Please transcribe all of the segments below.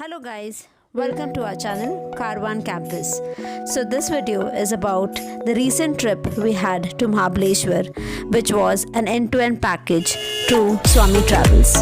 Hello guys, welcome to our channel Carvan Campus. So this video is about the recent trip we had to Mahableshwar, which was an end-to-end package through Swami Travels.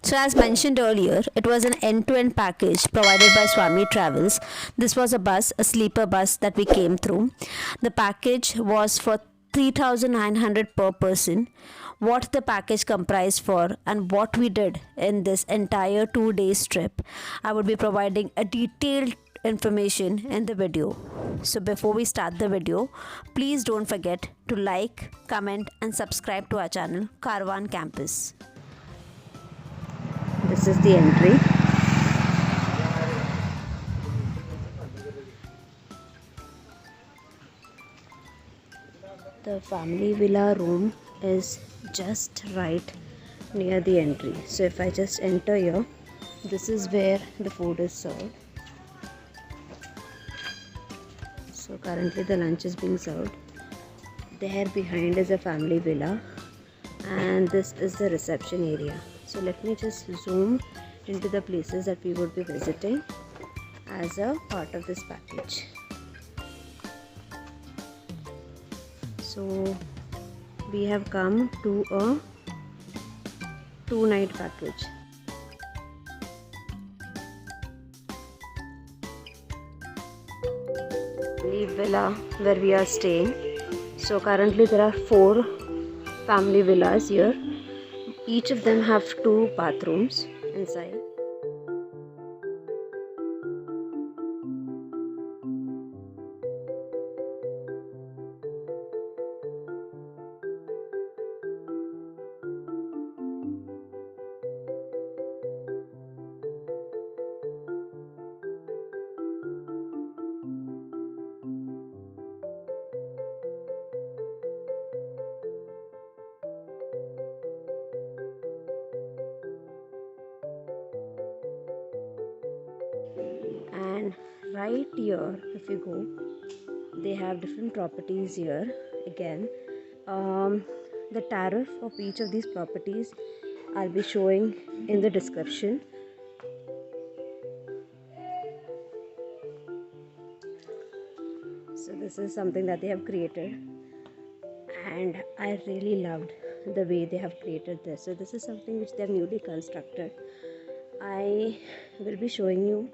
So as mentioned earlier, it was an end-to-end package provided by Swami Travels. This was a sleeper bus that we came through. The package was for 3,900 per person. What the package comprised for and what we did in this entire 2 day trip, I would be providing a detailed information in the video. So before we start the video, please don't forget to like, comment and subscribe to our channel Carvan Campus. This is the entry. The family villa room is just right near the entry. So if I just enter here, this is where the food is served. So currently the lunch is being served. There behind is a family villa and this is the reception area. So let me just zoom into the places that we would be visiting as a part of this package. So we have come to a 2-night package. The villa where we are staying. So currently there are 4 family villas here. Each of them have 2 bathrooms inside. And right here, if you go, they have different properties here. Again, the tariff of each of these properties I'll be showing in the description. So this is something that they have created and I really loved the way they have created this. So this is something which they have newly constructed. I will be showing you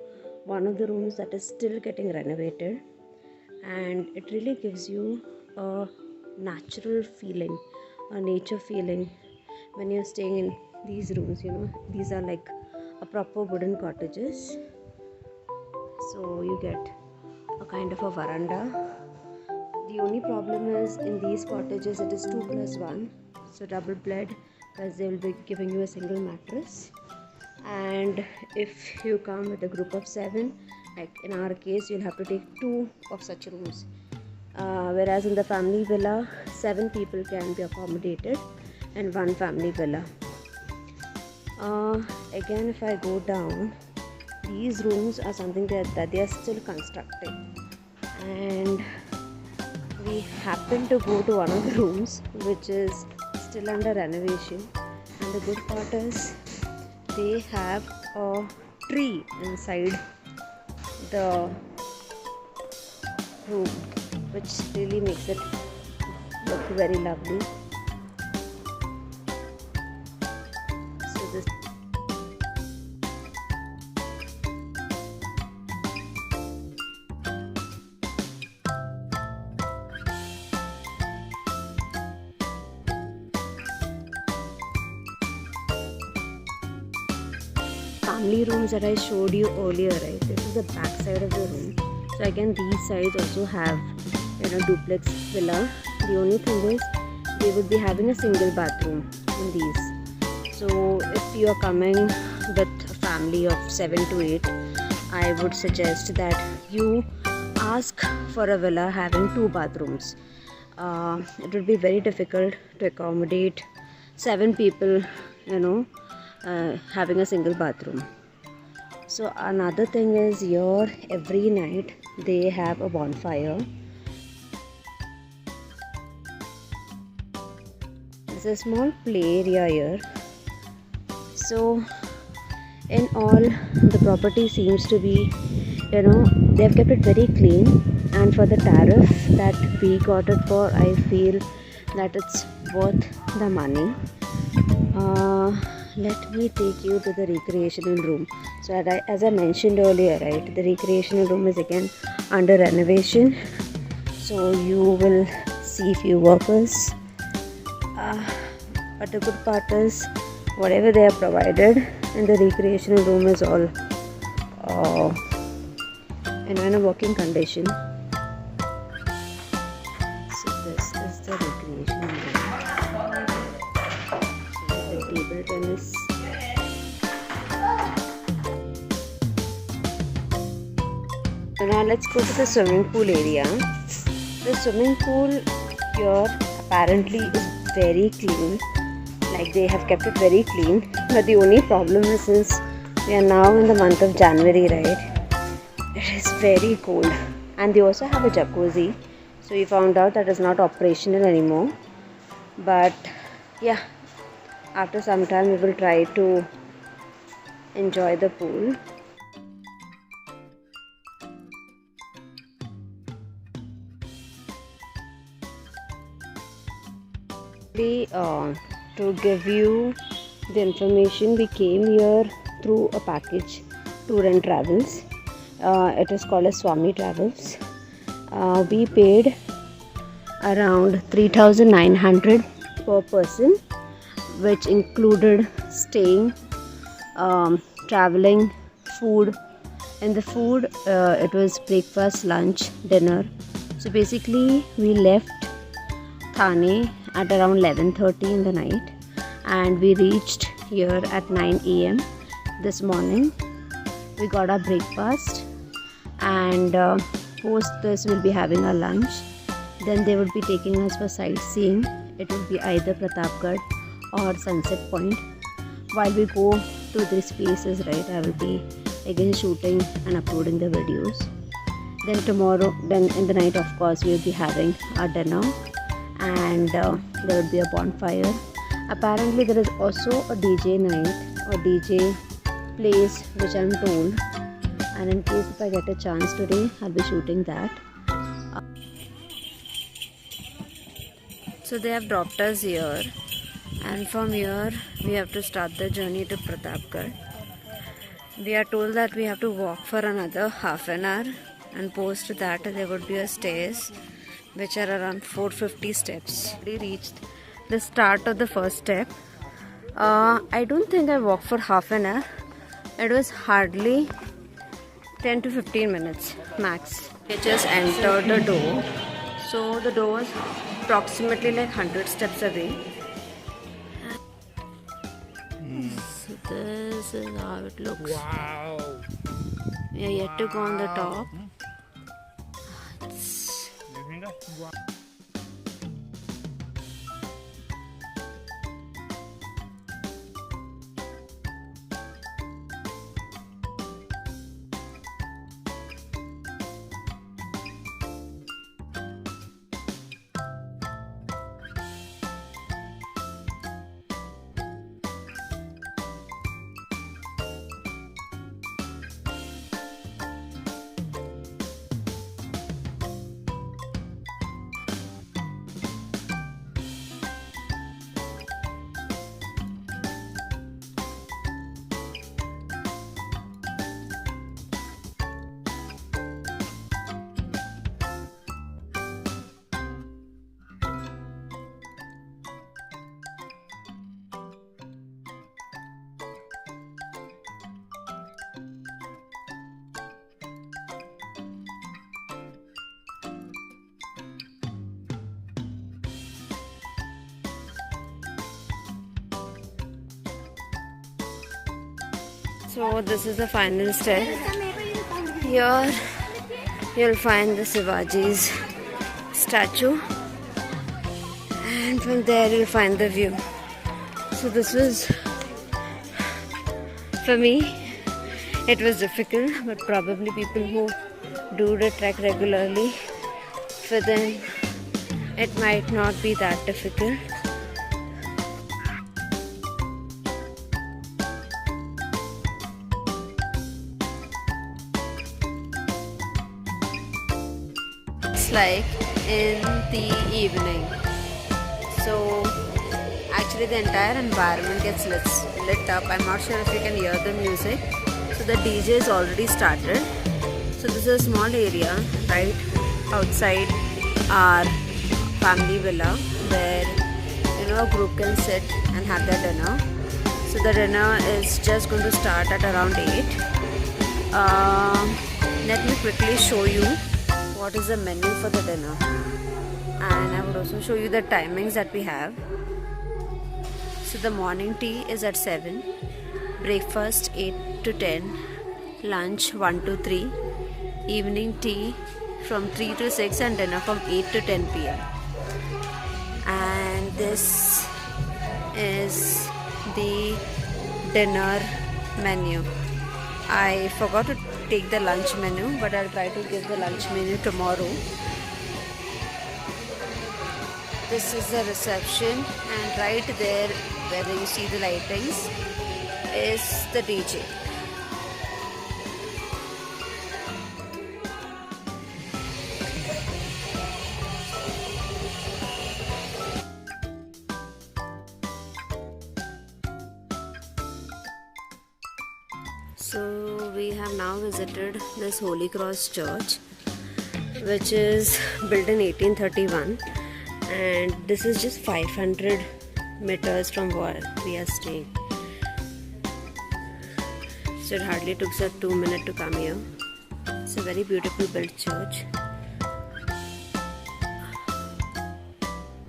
one of the rooms that is still getting renovated, and it really gives you a natural feeling, a nature feeling when you're staying in these rooms. You know, these are like a proper wooden cottages, so you get a kind of a veranda. The only problem is in these cottages it is 2+1, so double bed, because they will be giving you a single mattress. And if you come with a group of 7, like in our case, you'll have to take 2 of such rooms, whereas in the family villa 7 people can be accommodated in one family villa. Again, if I go down, these rooms are something that they are still constructing, and we happen to go to one of the rooms which is still under renovation, and the good part is they have a tree inside the room, which really makes it look very lovely. So this family rooms that I showed you earlier, right? This is the back side of the room. So again, these sides also have, duplex villa. The only thing is they would be having a single bathroom in these. So if you are coming with a family of 7 to 8, I would suggest that you ask for a villa having 2 bathrooms. It would be very difficult to accommodate 7 people, having a single bathroom. So another thing is here, every night they have a bonfire There's a small play area here. So in all, the property seems to be, they have kept it very clean, and for the tariff that we got it for, I feel that it's worth the money. Let me take you to the recreational room. So as I mentioned earlier, right, the recreational room is again under renovation, so you will see few workers, but the good part is whatever they have provided in the recreational room is all in a working condition. So this is the recreational room. So the table tennis. So now let's go to the swimming pool area. The swimming pool here apparently is very clean. Like, they have kept it very clean, but the only problem is, since we are now in the month of January, right, it is very cold. And they also have a jacuzzi, so we found out that is not operational anymore. But yeah, after some time we will try to enjoy the pool. To give you the information, we came here through a package, tour and travels. It is called as Swami Travels. We paid around 3,900 per person, which included staying, traveling, food. In the food, it was breakfast, lunch, dinner. So basically we left Thane at around 11:30 in the night, and we reached here at 9 a.m. this morning. We got our breakfast, and post this we'll be having our lunch. Then they would be taking us for sightseeing. It will be either Pratapgad or Sunset Point. While we go to these places, right, I will be again shooting and uploading the videos. Then tomorrow, then in the night, of course, we'll be having our dinner, and there will be a bonfire. Apparently there is also a DJ night or DJ place, which I'm told, and in case if I get a chance today, I'll be shooting that. So they have dropped us here, and from here we have to start the journey to Pratapgad. We are told that we have to walk for another half an hour, and post that there would be a stairs which are around 450 steps. We reached the start of the first step. I don't think I walked for half an hour. It was hardly 10 to 15 minutes max. I just entered the door. So the door was approximately like 100 steps away. So this is how it looks. Wow. We are yet to go on the top. Wow. So this is the final step. Here you'll find the Shivaji's statue, and from there you'll find the view. So this was, for me, it was difficult, but probably people who do the trek regularly, for them it might not be that difficult. like in the evening. So actually the entire environment gets lit up. I'm not sure if you can hear the music. So the DJ is already started. So this is a small area right outside our family villa where a group can sit and have their dinner. So the dinner is just going to start at around 8. Let me quickly show you what is the menu for the dinner, and I would also show you the timings that we have. So the morning tea is at 7, breakfast 8 to 10, lunch 1 to 3, evening tea from 3 to 6, and dinner from 8 to 10 p.m. And this is the dinner menu. I forgot to take the lunch menu, but I'll try to give the lunch menu tomorrow. This is the reception, and right there where you see the lightings is the DJ. So we have now visited this Holy Cross Church, which is built in 1831, and this is just 500 meters from where we are staying. So it hardly took us 2 minutes to come here. It's a very beautiful built church.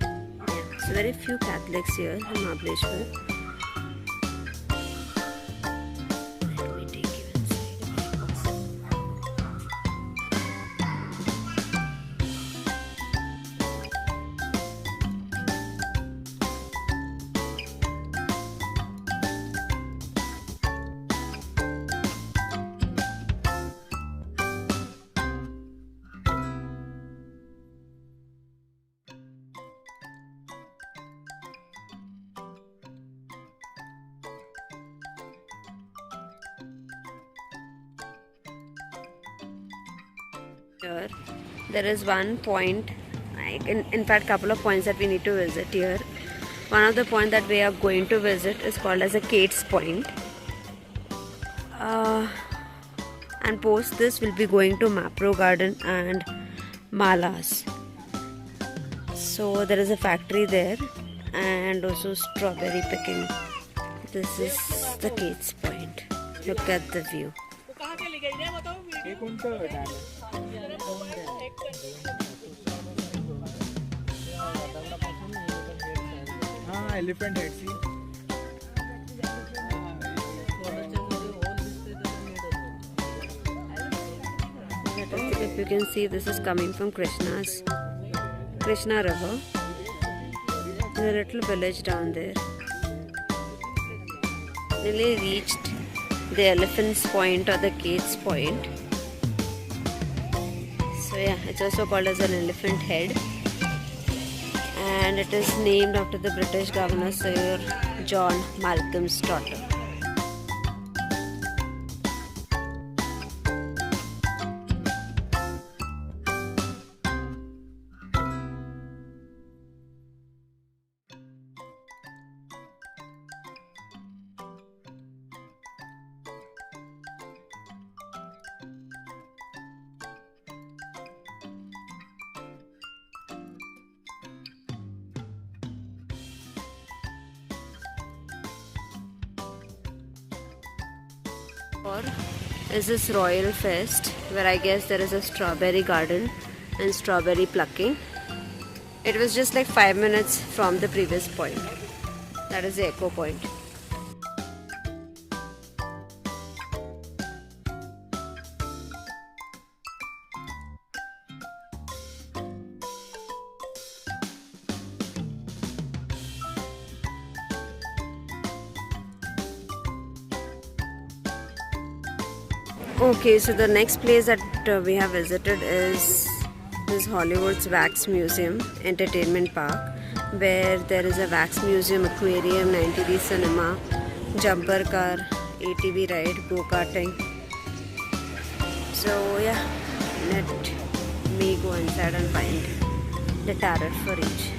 So very few Catholics here in Mahableshwar. Here, there is one point, in fact couple of points that we need to visit here. One of the points that we are going to visit is called as a Kate's Point, and post this we'll be going to Mapro Garden and Malas. So there is a factory there and also strawberry picking. This is the Kate's Point. Look at the view. Elephant head, see? If you can see, this is coming from Krishna River. There's a little village down there. Nearly reached the Elephant's Point or the Kate's Point. So yeah, it's also called as an elephant head, and it is named after the British Governor Sir John Malcolm's daughter. Is this Royal Fest, where I guess there is a strawberry garden and strawberry plucking. It was just like 5 minutes from the previous point. That is the Echo Point. Okay, so the next place that we have visited is this Hollywood's Wax Museum Entertainment Park, where there is a wax museum, aquarium, 90D cinema, jumper car, ATV ride, go-karting. So yeah, let me go inside and find the tariff for each.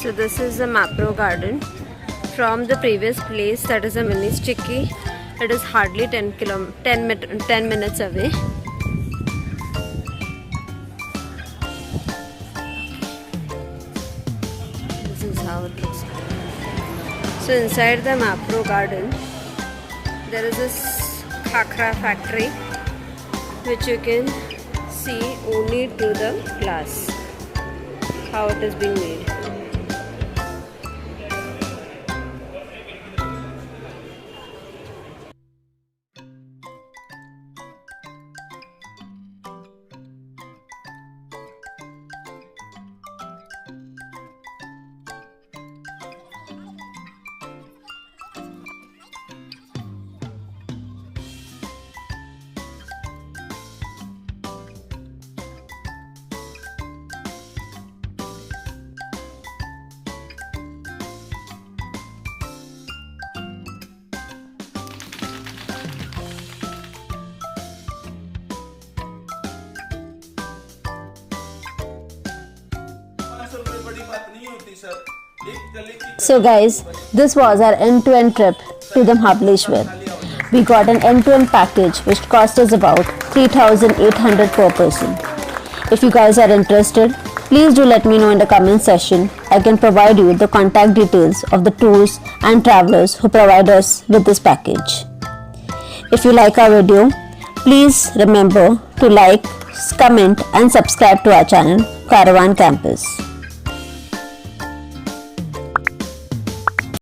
So this is the Mapro Garden. From the previous place, that is a mini Chikki, it is hardly 10 minutes away. This is how it looks like. So inside the Mapro Garden, there is this khakra factory which you can see only through the glass, how it is being made. So guys, this was our end-to-end trip to the Mahableshwar. We got an end-to-end package which cost us about 3,800 per person. If you guys are interested, please do let me know in the comment section. I can provide you the contact details of the tours and travelers who provide us with this package. If you like our video, please remember to like, comment and subscribe to our channel Caravan Campus.